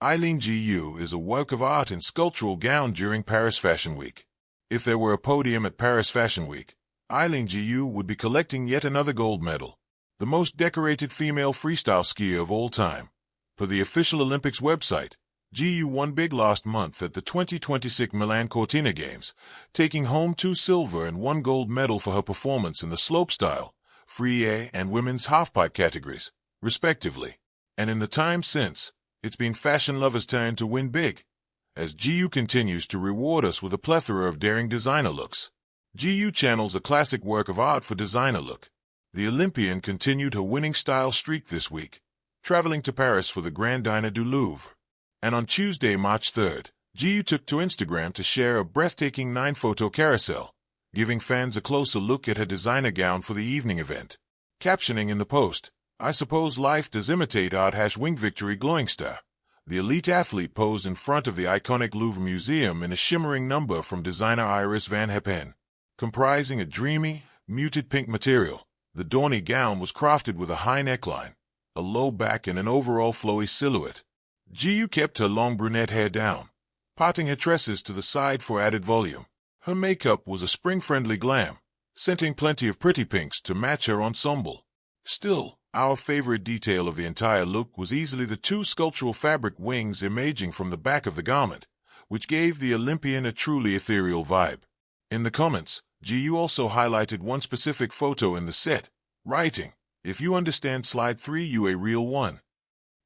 Eileen Gu is a work of art in sculptural gown during Paris Fashion Week. If there were a podium at Paris Fashion Week, Eileen Gu would be collecting yet another gold medal, the most decorated female freestyle skier of all time. Per the official Olympics website, Gu won big last month at the 2026 Milan Cortina Games, taking home 2 silver and 1 gold medal for her performance in the slopestyle, free air, and women's halfpipe categories, respectively. And in the time since, it's been fashion lovers' turn to win big, as Gu continues to reward us with a plethora of daring designer looks. Gu channels a classic work of art for designer look. The Olympian continued her winning style streak this week, traveling to Paris for the Grand Dîner du Louvre. And on Tuesday, March 3rd, Gu took to Instagram to share a breathtaking 9-photo carousel, giving fans a closer look at her designer gown for the evening event. Captioning in the post, "I suppose life does imitate art #wing victory glowing star." The elite athlete posed in front of the iconic Louvre Museum in a shimmering number from designer Iris van Herpen. Comprising a dreamy, muted pink material, the downy gown was crafted with a high neckline, a low back, and an overall flowy silhouette. Gu kept her long brunette hair down, parting her tresses to the side for added volume. Her makeup was a spring-friendly glam, scenting plenty of pretty pinks to match her ensemble. Still, our favorite detail of the entire look was easily the 2 sculptural fabric wings emerging from the back of the garment, which gave the Olympian a truly ethereal vibe. In the comments, Gu also highlighted one specific photo in the set, writing, "If you understand slide 3, you a real one."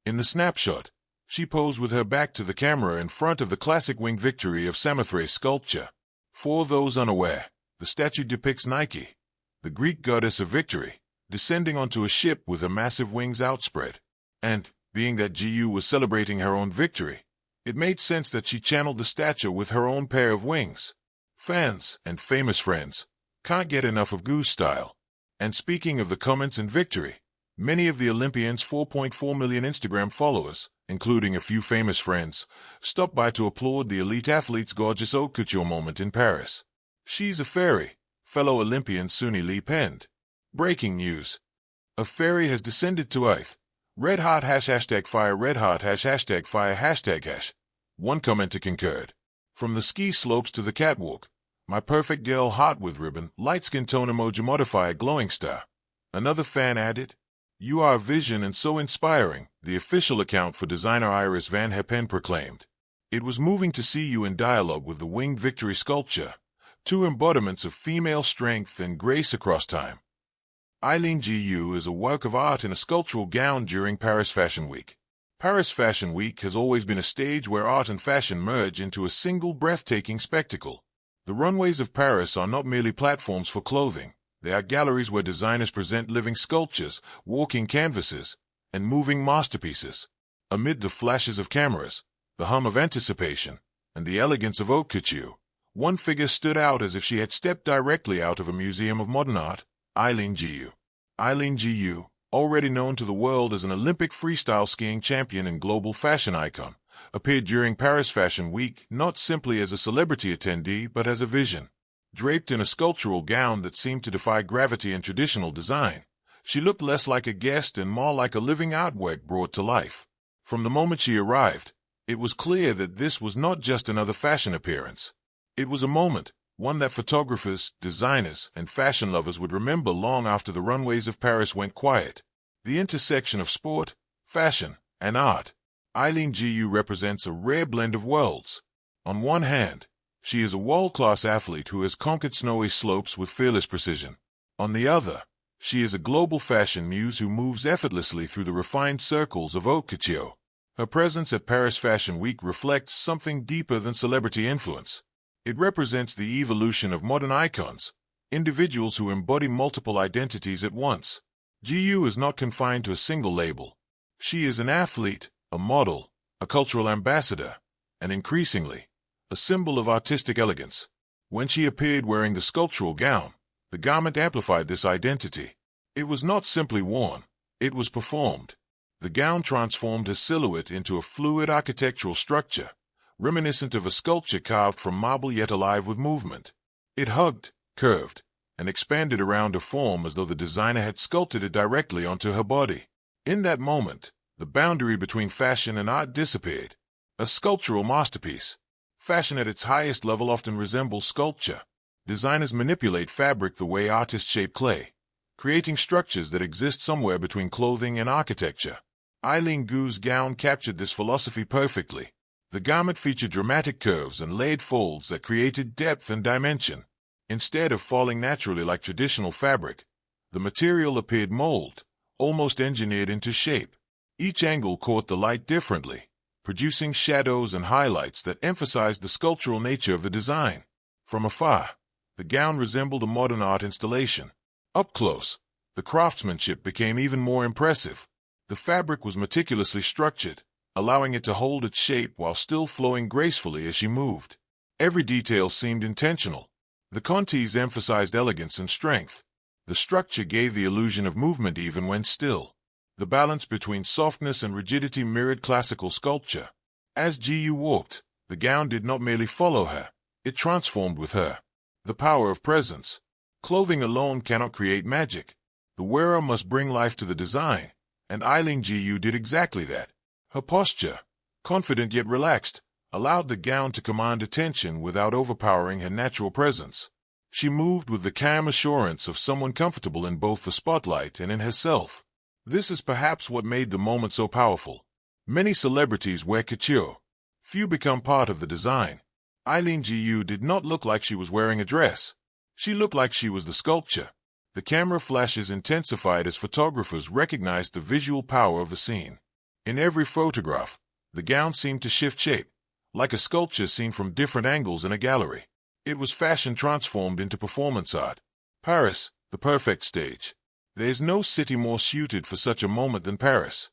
In the snapshot, she posed with her back to the camera in front of the classic wing victory of Samothrace sculpture. For those unaware, the statue depicts Nike, the Greek goddess of victory, descending onto a ship with her massive wings outspread. And, being that Gu was celebrating her own victory, it made sense that she channeled the statue with her own pair of wings. Fans and famous friends can't get enough of Gu's style. And speaking of the comments and victory, many of the Olympians' 4.4 million Instagram followers, including a few famous friends, stopped by to applaud the elite athlete's gorgeous haute couture moment in Paris. "She's a fairy," fellow Olympian Suni Lee penned. Breaking news. A fairy has descended to Earth. Red hot #fire red hot #fire #hash. One commenter concurred. "From the ski slopes to the catwalk, my perfect girl hot with ribbon, light skin tone emoji modifier glowing star." Another fan added, "You are a vision and so inspiring," the official account for designer Iris van Herpen proclaimed. "It was moving to see you in dialogue with the winged victory sculpture, 2 embodiments of female strength and grace across time." Eileen Gu is a work of art in a sculptural gown during Paris Fashion Week. Paris Fashion Week has always been a stage where art and fashion merge into a single breathtaking spectacle. The runways of Paris are not merely platforms for clothing. They are galleries where designers present living sculptures, walking canvases, and moving masterpieces. Amid the flashes of cameras, the hum of anticipation, and the elegance of haute couture, one figure stood out as if she had stepped directly out of a museum of modern art: Eileen Gu. Eileen Gu, already known to the world as an Olympic freestyle skiing champion and global fashion icon, appeared during Paris Fashion Week not simply as a celebrity attendee but as a vision. Draped in a sculptural gown that seemed to defy gravity and traditional design, she looked less like a guest and more like a living artwork brought to life. From the moment she arrived, it was clear that this was not just another fashion appearance. It was a moment, one that photographers, designers, and fashion lovers would remember long after the runways of Paris went quiet. The intersection of sport, fashion, and art. Eileen Gu represents a rare blend of worlds. On one hand, she is a world-class athlete who has conquered snowy slopes with fearless precision. On the other, she is a global fashion muse who moves effortlessly through the refined circles of haute couture. Her presence at Paris Fashion Week reflects something deeper than celebrity influence. It represents the evolution of modern icons, individuals who embody multiple identities at once. Gu is not confined to a single label. She is an athlete, a model, a cultural ambassador, and increasingly, a symbol of artistic elegance. When she appeared wearing the sculptural gown, the garment amplified this identity. It was not simply worn, it was performed. The gown transformed her silhouette into a fluid architectural structure, reminiscent of a sculpture carved from marble yet alive with movement. It hugged, curved, and expanded around her form as though the designer had sculpted it directly onto her body. In that moment, the boundary between fashion and art disappeared, a sculptural masterpiece. Fashion at its highest level often resembles sculpture. Designers manipulate fabric the way artists shape clay, creating structures that exist somewhere between clothing and architecture. Eileen Gu's gown captured this philosophy perfectly. The garment featured dramatic curves and layered folds that created depth and dimension. Instead of falling naturally like traditional fabric, the material appeared molded, almost engineered into shape. Each angle caught the light differently, producing shadows and highlights that emphasized the sculptural nature of the design. From afar, the gown resembled a modern art installation. Up close, the craftsmanship became even more impressive. The fabric was meticulously structured, allowing it to hold its shape while still flowing gracefully as she moved. Every detail seemed intentional. The contours emphasized elegance and strength. The structure gave the illusion of movement even when still. The balance between softness and rigidity mirrored classical sculpture. As Jiyu walked, the gown did not merely follow her, it transformed with her. The power of presence. Clothing alone cannot create magic. The wearer must bring life to the design, and Eileen Jiyu did exactly that. Her posture, confident yet relaxed, allowed the gown to command attention without overpowering her natural presence. She moved with the calm assurance of someone comfortable in both the spotlight and in herself. This is perhaps what made the moment so powerful. Many celebrities wear couture. Few become part of the design. Eileen Jiyu did not look like she was wearing a dress. She looked like she was the sculpture. The camera flashes intensified as photographers recognized the visual power of the scene. In every photograph, the gown seemed to shift shape, like a sculpture seen from different angles in a gallery. It was fashion transformed into performance art. Paris, the perfect stage. There is no city more suited for such a moment than Paris.